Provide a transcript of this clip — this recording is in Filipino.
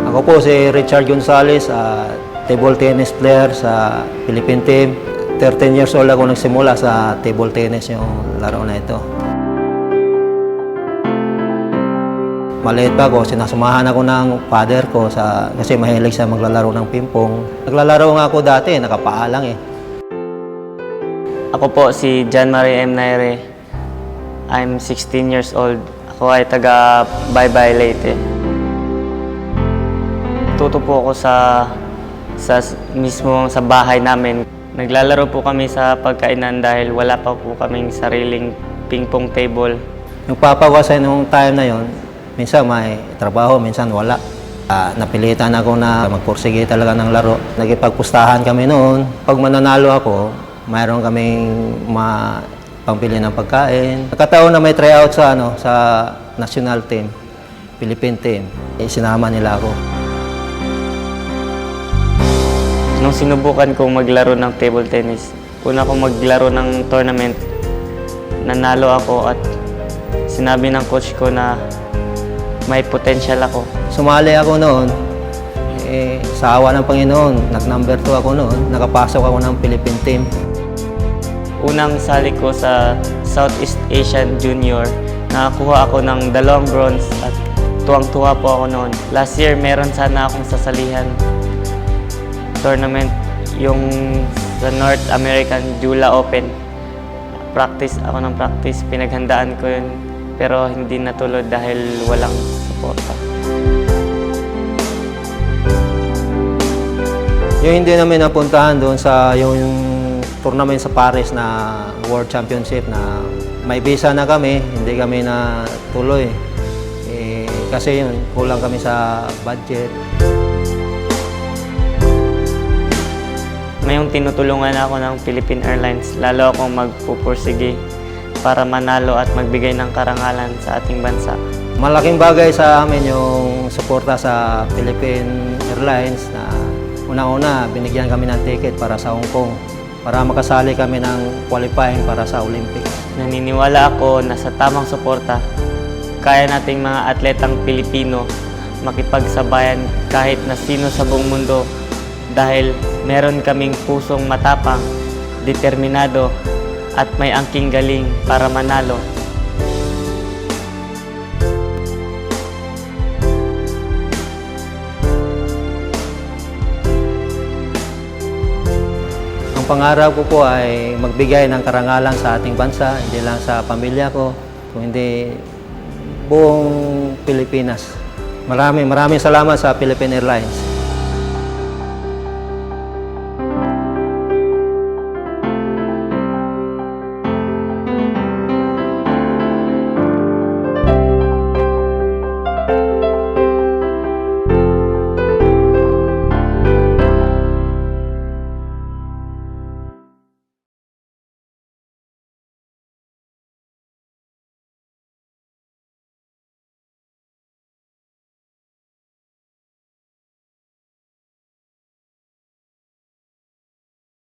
Ako po si Richard Gonzalez, table tennis player sa Philippine team. 13 years old ako nagsimula sa table tennis yung laro na ito. Maliit pa ako, sinasamahan ako ng father ko kasi mahilig siya maglalaro ng pingpong. Naglalaro nga ako dati, nakapaa lang eh. Ako po si John Marie M. Naire. I'm 16 years old. Ako ay taga Baybay, Leyte. Tuto po ako mismo sa bahay namin. Naglalaro po kami sa pagkainan dahil wala pa po kaming sariling ping-pong table. Yung papa ko sa nung time na yon, minsan may trabaho, minsan wala. Napilitan ako na magpursige talaga ng laro. Nagipagpustahan kami noon. Pag mananalo ako, mayroon kaming pambili ng pagkain. Nakataon na may tryout sa national team, Philippine team. Sinama nila ako. Nung sinubukan kong maglaro ng table tennis, una kong maglaro ng tournament, nanalo ako at sinabi ng coach ko na may potential ako. Sumali ako noon, sa awa ng Panginoon, nag-number 2 ako noon, nakapasok ako ng Philippine team. Unang sali ko sa Southeast Asian Junior, nakakuha ako ng 2 bronze at tuwang-tuwa po ako noon. Last year, meron sana akong sasalihan tournament, yung sa North American Jula Open. Practice ako ng practice, pinaghandaan ko yun, pero hindi natuloy dahil walang suporta. Yung hindi namin napuntahan doon sa yung tournament sa Paris na World Championship na may visa na kami, hindi kami na tuloy. Kasi yun, kulang kami sa budget. Ngayong tinutulungan ako ng Philippine Airlines, lalo akong magpupursige para manalo at magbigay ng karangalan sa ating bansa. Malaking bagay sa amin yung suporta sa Philippine Airlines na una-una binigyan kami ng ticket para sa Hong Kong para makasali kami ng qualifying para sa Olympics. Naniniwala ako na sa tamang suporta, kaya nating mga atletang Pilipino makipagsabayan kahit na sino sa buong mundo dahil meron kaming pusong matapang, determinado at may angking galing para manalo. Pangarap ko po ay magbigay ng karangalan sa ating bansa, hindi lang sa pamilya ko, kundi buong Pilipinas. Maraming salamat sa Philippine Airlines.